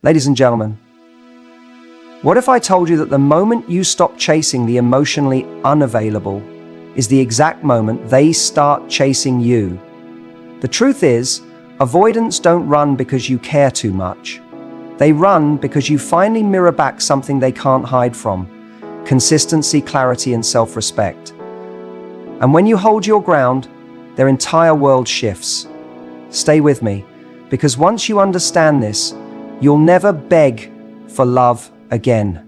Ladies and gentlemen, what if I told you that the moment you stop chasing the emotionally unavailable is the exact moment they start chasing you? The truth is, avoidants don't run because you care too much. They run because you finally mirror back something they can't hide from: consistency, clarity, and self-respect. And when you hold your ground, their entire world shifts. Stay with me, because once you understand this, you'll never beg for love again.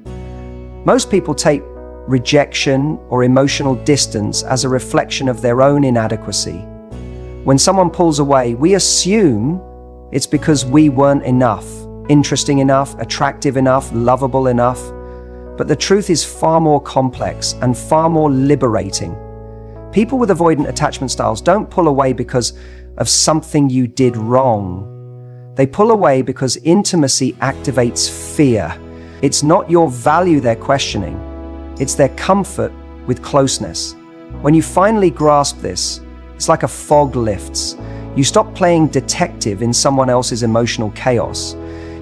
Most people take rejection or emotional distance as a reflection of their own inadequacy. When someone pulls away, we assume it's because we weren't enough, interesting enough, attractive enough, lovable enough. But the truth is far more complex and far more liberating. People with avoidant attachment styles don't pull away because of something you did wrong. They pull away because intimacy activates fear. It's not your value they're questioning, it's their comfort with closeness. When you finally grasp this, it's like a fog lifts. You stop playing detective in someone else's emotional chaos.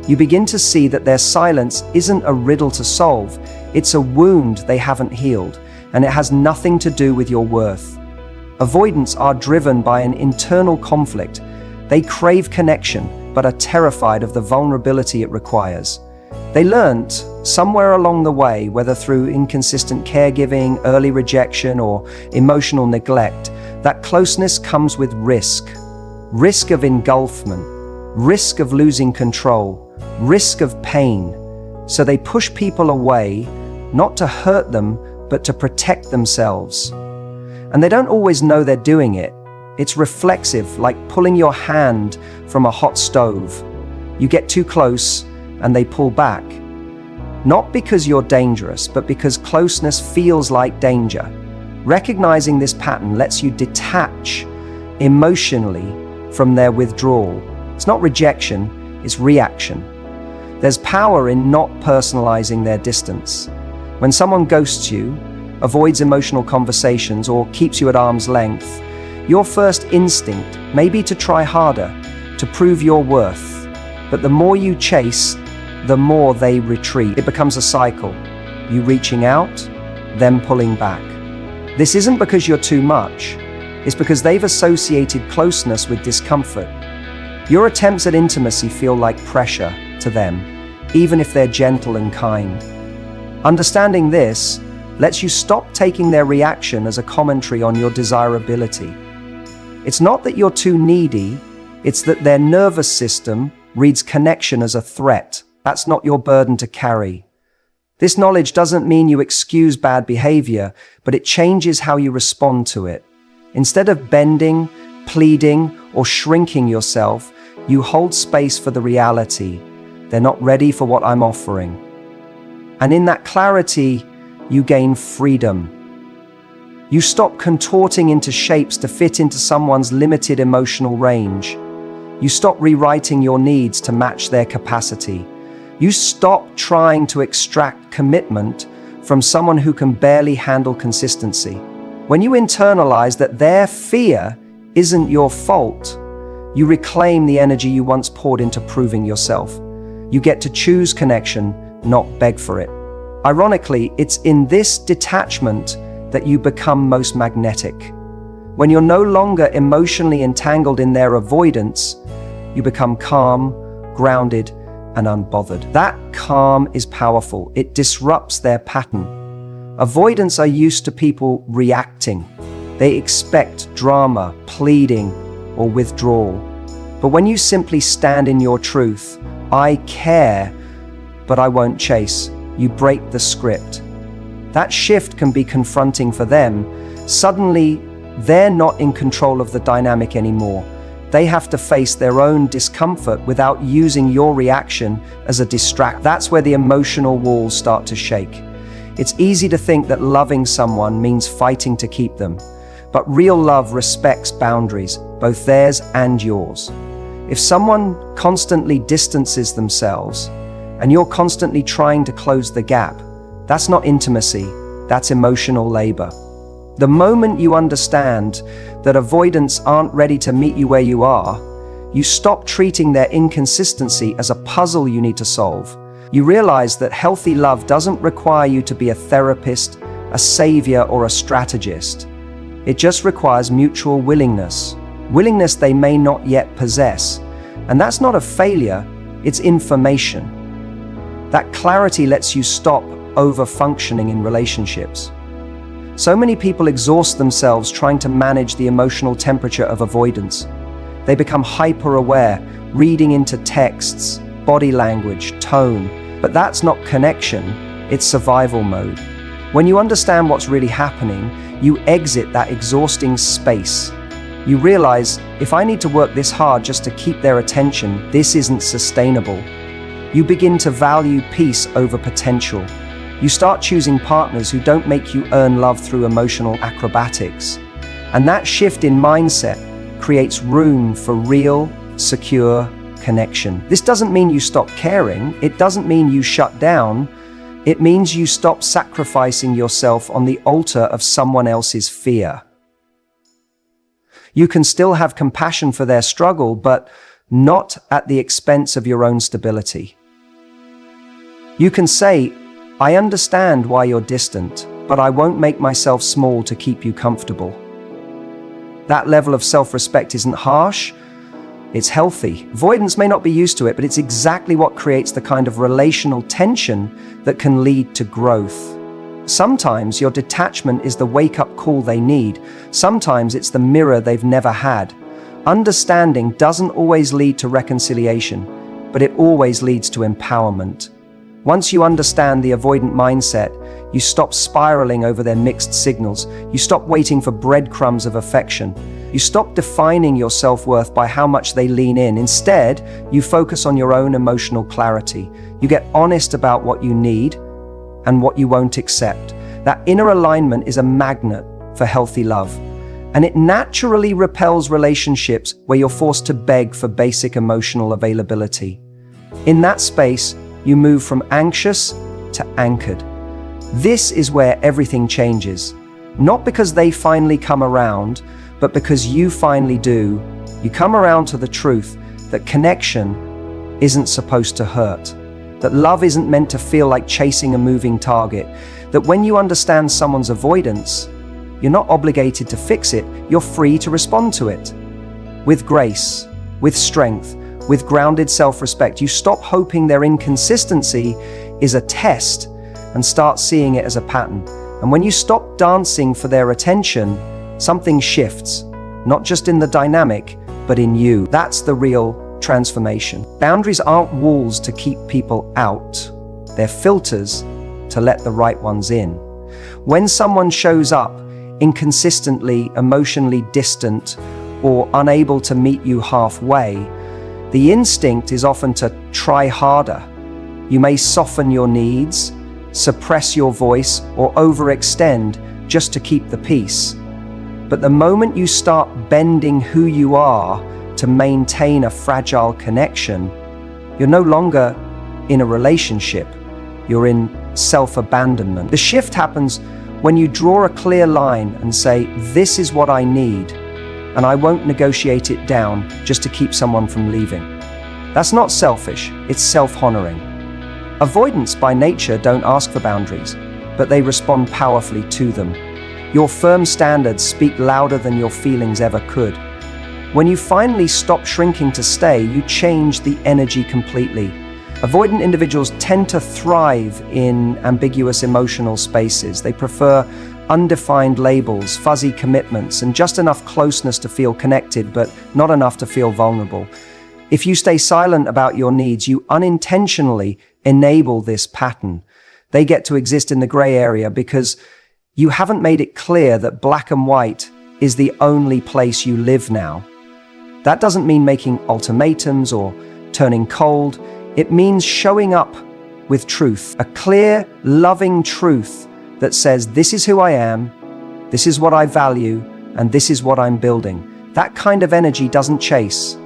You begin to see that their silence isn't a riddle to solve, it's a wound they haven't healed, and it has nothing to do with your worth. Avoidants are driven by an internal conflict. They crave connection, but are terrified of the vulnerability it requires. They learned somewhere along the way, whether through inconsistent caregiving, early rejection, or emotional neglect, that closeness comes with risk. Risk of engulfment, risk of losing control, risk of pain. So they push people away, not to hurt them, but to protect themselves. And they don't always know they're doing it. It's reflexive, like pulling your hand from a hot stove. You get too close, and they pull back. Not because you're dangerous, but because closeness feels like danger. Recognizing this pattern lets you detach emotionally from their withdrawal. It's not rejection, it's reaction. There's power in not personalizing their distance. When someone ghosts you, avoids emotional conversations, or keeps you at arm's length, your first instinct may be to try harder, to prove your worth. But the more you chase, the more they retreat. It becomes a cycle. You reaching out, them pulling back. This isn't because you're too much. It's because they've associated closeness with discomfort. Your attempts at intimacy feel like pressure to them, even if they're gentle and kind. Understanding this lets you stop taking their reaction as a commentary on your desirability. It's not that you're too needy, it's that their nervous system reads connection as a threat. That's not your burden to carry. This knowledge doesn't mean you excuse bad behavior, but it changes how you respond to it. Instead of bending, pleading, or shrinking yourself, you hold space for the reality. They're not ready for what I'm offering. And in that clarity, you gain freedom. You stop contorting into shapes to fit into someone's limited emotional range. You stop rewriting your needs to match their capacity. You stop trying to extract commitment from someone who can barely handle consistency. When you internalize that their fear isn't your fault, you reclaim the energy you once poured into proving yourself. You get to choose connection, not beg for it. Ironically, it's in this detachment that you become most magnetic. When you're no longer emotionally entangled in their avoidance, you become calm, grounded, and unbothered. That calm is powerful. It disrupts their pattern. Avoidants are used to people reacting. They expect drama, pleading, or withdrawal. But when you simply stand in your truth, I care, but I won't chase, you break the script. That shift can be confronting for them. Suddenly, they're not in control of the dynamic anymore. They have to face their own discomfort without using your reaction as a distract. That's where the emotional walls start to shake. It's easy to think that loving someone means fighting to keep them, but real love respects boundaries, both theirs and yours. If someone constantly distances themselves, and you're constantly trying to close the gap, that's not intimacy, that's emotional labor. The moment you understand that avoidants aren't ready to meet you where you are, You stop treating their inconsistency as a puzzle you need to solve. You realize that healthy love doesn't require you to be a therapist, a savior, or a strategist. It just requires mutual willingness. Willingness they may not yet possess. And that's not a failure, it's information. That clarity lets you stop over-functioning in relationships. So many people exhaust themselves trying to manage the emotional temperature of avoidance. They become hyper-aware, reading into texts, body language, tone. But that's not connection, it's survival mode. When you understand what's really happening, you exit that exhausting space. You realize, if I need to work this hard just to keep their attention, this isn't sustainable. You begin to value peace over potential. You start choosing partners who don't make you earn love through emotional acrobatics. And that shift in mindset creates room for real, secure connection. This doesn't mean you stop caring. It doesn't mean you shut down. It means you stop sacrificing yourself on the altar of someone else's fear. You can still have compassion for their struggle, but not at the expense of your own stability. You can say, I understand why you're distant, but I won't make myself small to keep you comfortable. That level of self-respect isn't harsh, it's healthy. Avoidance may not be used to it, but it's exactly what creates the kind of relational tension that can lead to growth. Sometimes your detachment is the wake-up call they need. Sometimes it's the mirror they've never had. Understanding doesn't always lead to reconciliation, but it always leads to empowerment. Once you understand the avoidant mindset, you stop spiraling over their mixed signals. You stop waiting for breadcrumbs of affection. You stop defining your self-worth by how much they lean in. Instead, you focus on your own emotional clarity. You get honest about what you need and what you won't accept. That inner alignment is a magnet for healthy love. And it naturally repels relationships where you're forced to beg for basic emotional availability. In that space, you move from anxious to anchored. This is where everything changes. Not because they finally come around, but because you finally do. You come around to the truth that connection isn't supposed to hurt. That love isn't meant to feel like chasing a moving target. That when you understand someone's avoidance, you're not obligated to fix it, you're free to respond to it. With grace, with strength, with grounded self-respect, you stop hoping their inconsistency is a test and start seeing it as a pattern. And when you stop dancing for their attention, something shifts, not just in the dynamic, but in you. That's the real transformation. Boundaries aren't walls to keep people out. They're filters to let the right ones in. When someone shows up inconsistently, emotionally distant, or unable to meet you halfway, the instinct is often to try harder. You may soften your needs, suppress your voice, or overextend just to keep the peace. But the moment you start bending who you are to maintain a fragile connection, you're no longer in a relationship, you're in self-abandonment. The shift happens when you draw a clear line and say, this is what I need, and I won't negotiate it down just to keep someone from leaving. That's not selfish, it's self-honoring. Avoidants by nature don't ask for boundaries, but they respond powerfully to them. Your firm standards speak louder than your feelings ever could. When you finally stop shrinking to stay, you change the energy completely. Avoidant individuals tend to thrive in ambiguous emotional spaces. They prefer undefined labels, fuzzy commitments, and just enough closeness to feel connected, but not enough to feel vulnerable. If you stay silent about your needs, you unintentionally enable this pattern. They get to exist in the gray area because you haven't made it clear that black and white is the only place you live now. That doesn't mean making ultimatums or turning cold. It means showing up with truth, a clear, loving truth that says, this is who I am, this is what I value, and this is what I'm building. That kind of energy doesn't chase.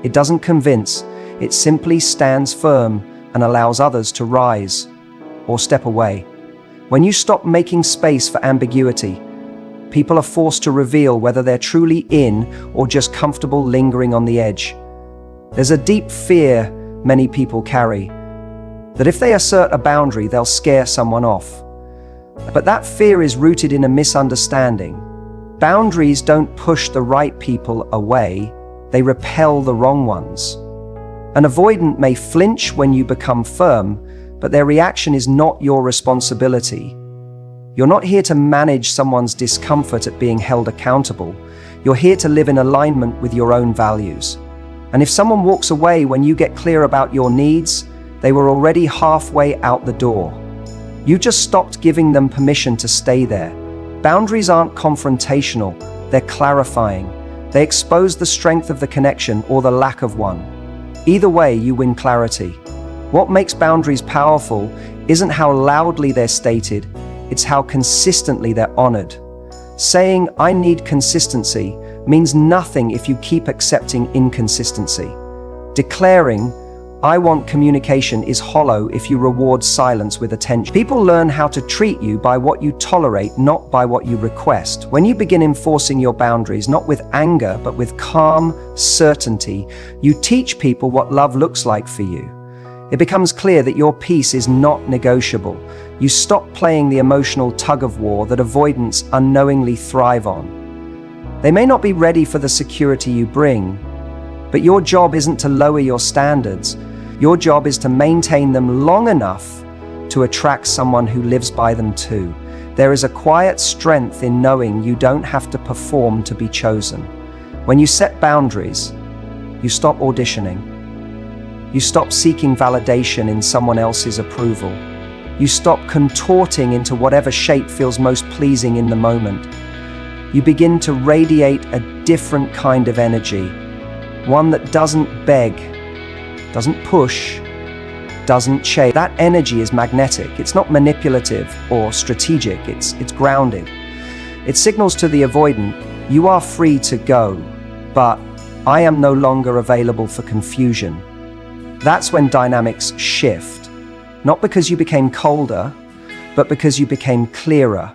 It doesn't convince. It simply stands firm and allows others to rise or step away. When you stop making space for ambiguity, people are forced to reveal whether they're truly in or just comfortable lingering on the edge. There's a deep fear many people carry that if they assert a boundary, they'll scare someone off. But that fear is rooted in a misunderstanding. Boundaries don't push the right people away, they repel the wrong ones. An avoidant may flinch when you become firm, but their reaction is not your responsibility. You're not here to manage someone's discomfort at being held accountable. You're here to live in alignment with your own values. And if someone walks away when you get clear about your needs, they were already halfway out the door. You just stopped giving them permission to stay there. Boundaries aren't confrontational, they're clarifying. They expose the strength of the connection or the lack of one. Either way, you win clarity. What makes boundaries powerful isn't how loudly they're stated, it's how consistently they're honored. Saying, "I need consistency," means nothing if you keep accepting inconsistency. Declaring, "I want communication," is hollow if you reward silence with attention. People learn how to treat you by what you tolerate, not by what you request. When you begin enforcing your boundaries, not with anger, but with calm certainty, you teach people what love looks like for you. It becomes clear that your peace is not negotiable. You stop playing the emotional tug-of-war that avoidants unknowingly thrive on. They may not be ready for the security you bring, but your job isn't to lower your standards. Your job is to maintain them long enough to attract someone who lives by them too. There is a quiet strength in knowing you don't have to perform to be chosen. When you set boundaries, you stop auditioning. You stop seeking validation in someone else's approval. You stop contorting into whatever shape feels most pleasing in the moment. You begin to radiate a different kind of energy, one that doesn't beg, doesn't push, doesn't chase. That energy is magnetic. It's not manipulative or strategic. It's grounded. It signals to the avoidant, "You are free to go, but I am no longer available for confusion." That's when dynamics shift, not because you became colder, but because you became clearer.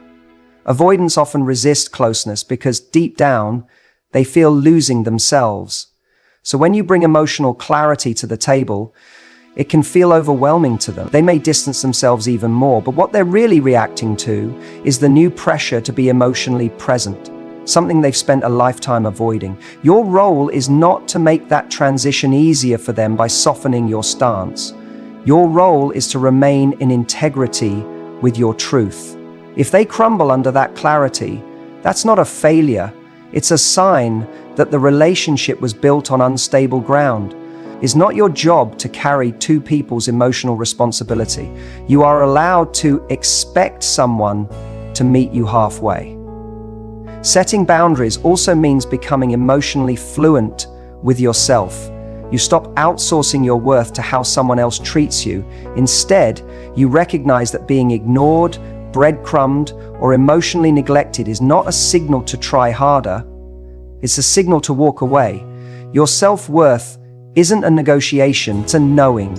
Avoidants often resist closeness because deep down, they feel losing themselves. So when you bring emotional clarity to the table, it can feel overwhelming to them. They may distance themselves even more, but what they're really reacting to is the new pressure to be emotionally present, something they've spent a lifetime avoiding. Your role is not to make that transition easier for them by softening your stance. Your role is to remain in integrity with your truth. If they crumble under that clarity, that's not a failure. It's a sign that the relationship was built on unstable ground. It's not your job to carry two people's emotional responsibility. You are allowed to expect someone to meet you halfway. Setting boundaries also means becoming emotionally fluent with yourself. You stop outsourcing your worth to how someone else treats you. Instead, you recognize that being ignored, breadcrumbed, or emotionally neglected is not a signal to try harder. It's a signal to walk away. Your self-worth isn't a negotiation, it's a knowing.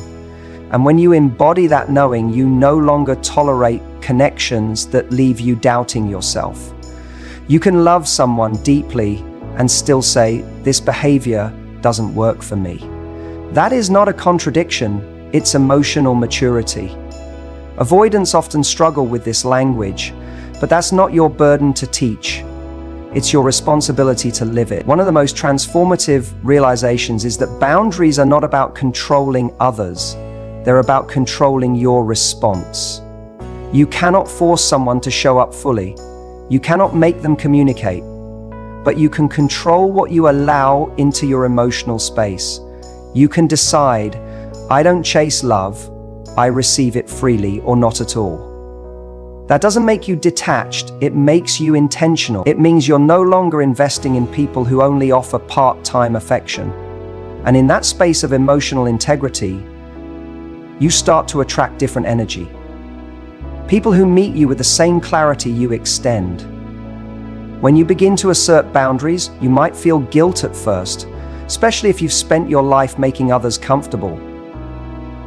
And when you embody that knowing, you no longer tolerate connections that leave you doubting yourself. You can love someone deeply and still say, "This behavior doesn't work for me." That is not a contradiction, it's emotional maturity. Avoidants often struggle with this language, but that's not your burden to teach. It's your responsibility to live it. One of the most transformative realizations is that boundaries are not about controlling others. They're about controlling your response. You cannot force someone to show up fully. You cannot make them communicate, but you can control what you allow into your emotional space. You can decide, "I don't chase love, I receive it freely or not at all." That doesn't make you detached, it makes you intentional. It means you're no longer investing in people who only offer part-time affection. And in that space of emotional integrity, you start to attract different energy. People who meet you with the same clarity you extend. When you begin to assert boundaries, you might feel guilt at first, especially if you've spent your life making others comfortable.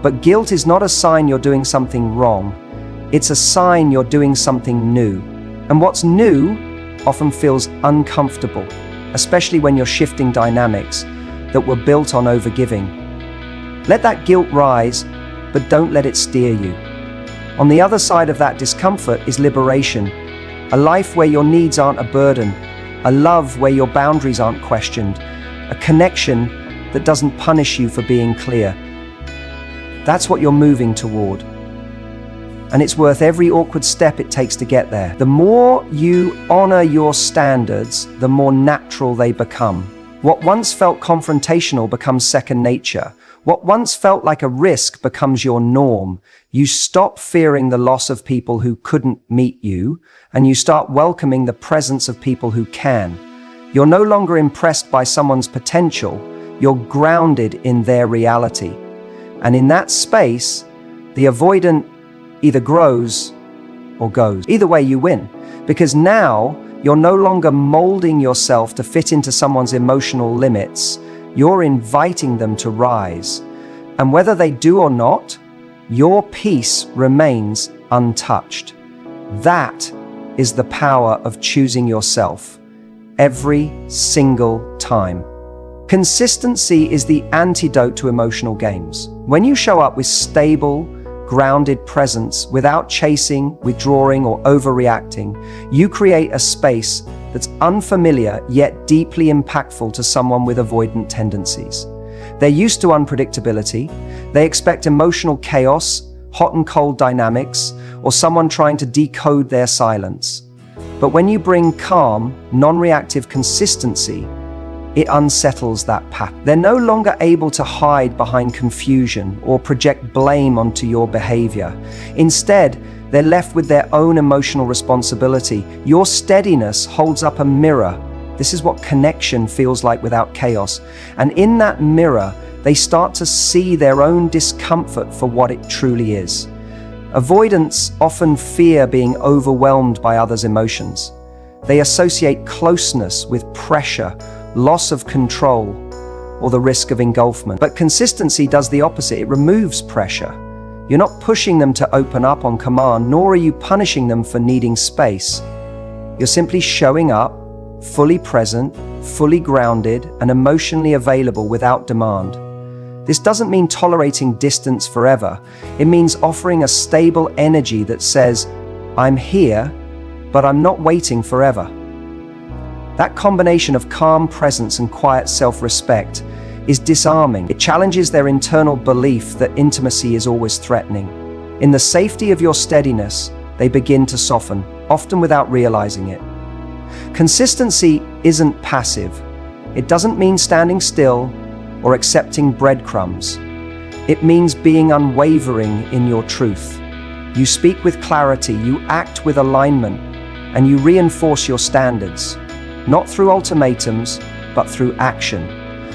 But guilt is not a sign you're doing something wrong. It's a sign you're doing something new. And what's new often feels uncomfortable, especially when you're shifting dynamics. that were built on overgiving. Let that guilt rise, but don't let it steer you. On the other side of that discomfort is liberation, a life where your needs aren't a burden, a love where your boundaries aren't questioned, a connection that doesn't punish you for being clear. That's what you're moving toward. And it's worth every awkward step it takes to get there. The more you honor your standards, the more natural they become. What once felt confrontational becomes second nature. What once felt like a risk becomes your norm. You stop fearing the loss of people who couldn't meet you, and you start welcoming the presence of people who can. You're no longer impressed by someone's potential, you're grounded in their reality. And in that space, the avoidant either grows or goes. Either way, you win, because now you're no longer molding yourself to fit into someone's emotional limits. You're inviting them to rise. And whether they do or not, your peace remains untouched. That is the power of choosing yourself every single time. Consistency is the antidote to emotional games. When you show up with stable, grounded presence without chasing, withdrawing, or overreacting, you create a space that's unfamiliar yet deeply impactful to someone with avoidant tendencies. They're used to unpredictability. They expect emotional chaos, hot and cold dynamics, or someone trying to decode their silence. But when you bring calm, non-reactive consistency, it unsettles that pattern. They're no longer able to hide behind confusion or project blame onto your behavior. Instead, they're left with their own emotional responsibility. Your steadiness holds up a mirror. This is what connection feels like without chaos. And in that mirror, they start to see their own discomfort for what it truly is. Avoidants often fear being overwhelmed by others' emotions. They associate closeness with pressure, loss of control, or the risk of engulfment. But consistency does the opposite. It removes pressure. You're not pushing them to open up on command, nor are you punishing them for needing space. You're simply showing up, fully present, fully grounded, and emotionally available without demand. This doesn't mean tolerating distance forever. It means offering a stable energy that says, I'm here, but I'm not waiting forever. That combination of calm presence and quiet self-respect is disarming. It challenges their internal belief that intimacy is always threatening. In the safety of your steadiness, they begin to soften, often without realizing it. Consistency isn't passive. It doesn't mean standing still or accepting breadcrumbs. It means being unwavering in your truth. You speak with clarity, you act with alignment, and you reinforce your standards. Not through ultimatums, but through action.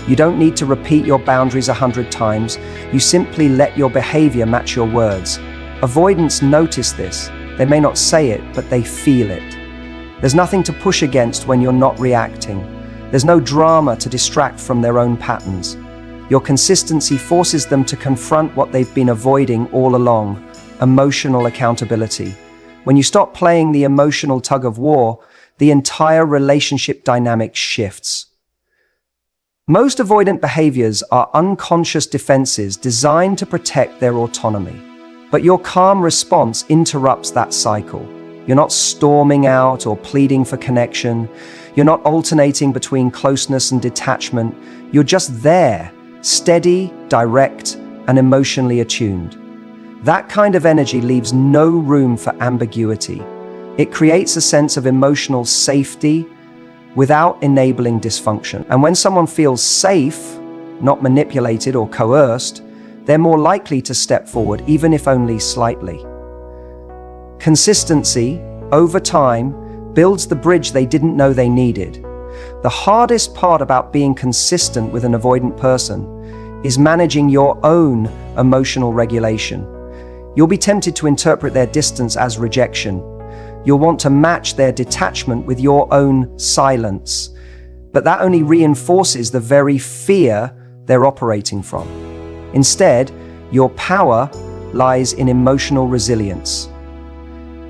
You don't need to repeat your boundaries 100 times. You simply let your behavior match your words. Avoidants notice this. They may not say it, but they feel it. There's nothing to push against when you're not reacting. There's no drama to distract from their own patterns. Your consistency forces them to confront what they've been avoiding all along: emotional accountability. When you stop playing the emotional tug of war, the entire relationship dynamic shifts. Most avoidant behaviors are unconscious defenses designed to protect their autonomy. But your calm response interrupts that cycle. You're not storming out or pleading for connection. You're not alternating between closeness and detachment. You're just there, steady, direct, and emotionally attuned. That kind of energy leaves no room for ambiguity. It creates a sense of emotional safety without enabling dysfunction. And when someone feels safe, not manipulated or coerced, they're more likely to step forward, even if only slightly. Consistency, over time, builds the bridge they didn't know they needed. The hardest part about being consistent with an avoidant person is managing your own emotional regulation. You'll be tempted to interpret their distance as rejection. You'll want to match their detachment with your own silence. But that only reinforces the very fear they're operating from. Instead, your power lies in emotional resilience.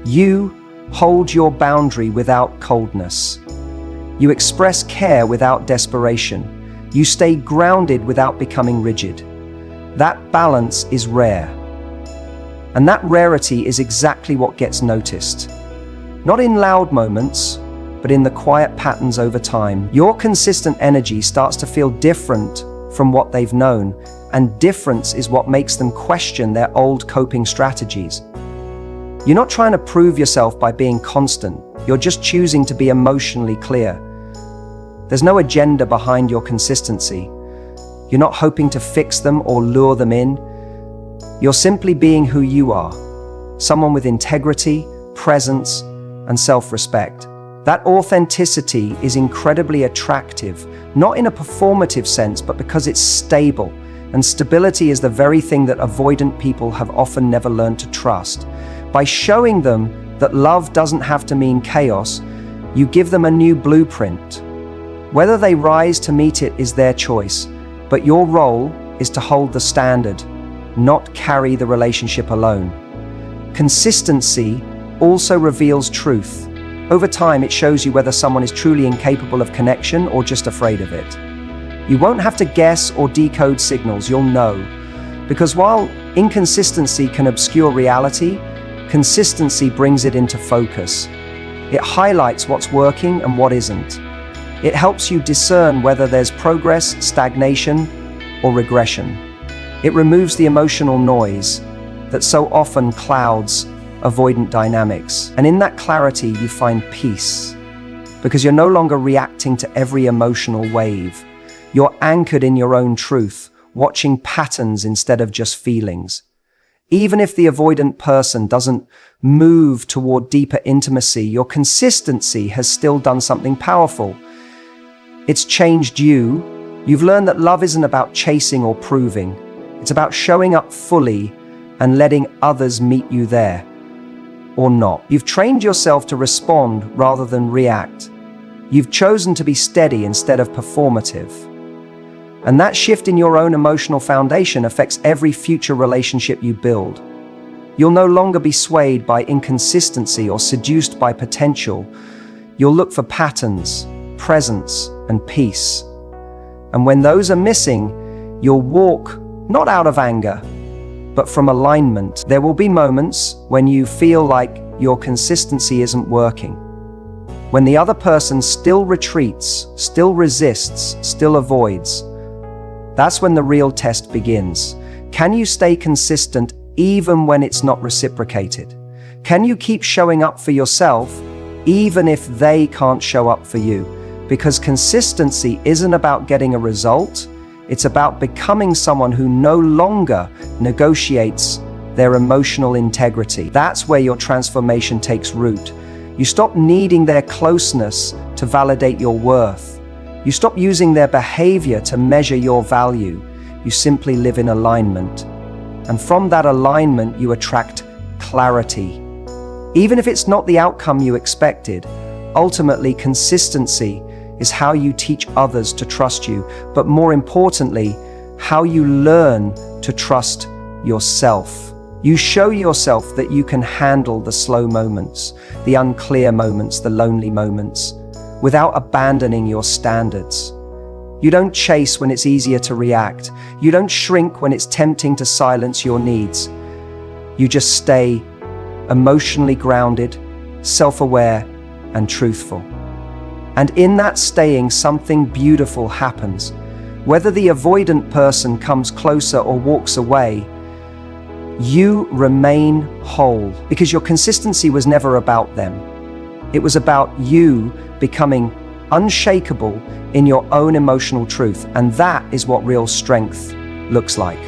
You hold your boundary without coldness. You express care without desperation. You stay grounded without becoming rigid. That balance is rare. And that rarity is exactly what gets noticed. Not in loud moments, but in the quiet patterns over time. Your consistent energy starts to feel different from what they've known, and difference is what makes them question their old coping strategies. You're not trying to prove yourself by being constant, you're just choosing to be emotionally clear. There's no agenda behind your consistency. You're not hoping to fix them or lure them in. You're simply being who you are, someone with integrity, presence, and self-respect. That authenticity is incredibly attractive, not in a performative sense, but because it's stable. And stability is the very thing that avoidant people have often never learned to trust. By showing them that love doesn't have to mean chaos, you give them a new blueprint. Whether they rise to meet it is their choice, but your role is to hold the standard, not carry the relationship alone. Consistency also reveals truth. Over time, it shows you whether someone is truly incapable of connection or just afraid of it. You won't have to guess or decode signals, you'll know. Because while inconsistency can obscure reality, consistency brings it into focus. It highlights what's working and what isn't. It helps you discern whether there's progress, stagnation, or regression. It removes the emotional noise that so often clouds avoidant dynamics. And in that clarity, you find peace. Because you're no longer reacting to every emotional wave. You're anchored in your own truth, watching patterns instead of just feelings. Even if the avoidant person doesn't move toward deeper intimacy, your consistency has still done something powerful. It's changed you. You've learned that love isn't about chasing or proving. It's about showing up fully and letting others meet you there, or not. You've trained yourself to respond rather than react. You've chosen to be steady instead of performative. And that shift in your own emotional foundation affects every future relationship you build. You'll no longer be swayed by inconsistency or seduced by potential. You'll look for patterns, presence, and peace. And when those are missing, you'll walk not out of anger, but from alignment. There will be moments when you feel like your consistency isn't working. When the other person still retreats, still resists, still avoids. That's when the real test begins. Can you stay consistent even when it's not reciprocated? Can you keep showing up for yourself even if they can't show up for you? Because consistency isn't about getting a result, it's about becoming someone who no longer negotiates their emotional integrity. That's where your transformation takes root. You stop needing their closeness to validate your worth. You stop using their behavior to measure your value. You simply live in alignment. And from that alignment, you attract clarity. Even if it's not the outcome you expected, ultimately, consistency is how you teach others to trust you, but more importantly, how you learn to trust yourself. You show yourself that you can handle the slow moments, the unclear moments, the lonely moments, without abandoning your standards. You don't chase when it's easier to react. You don't shrink when it's tempting to silence your needs. You just stay emotionally grounded, self-aware, and truthful. And in that staying, something beautiful happens. Whether the avoidant person comes closer or walks away, you remain whole, because your consistency was never about them. It was about you becoming unshakable in your own emotional truth, and that is what real strength looks like.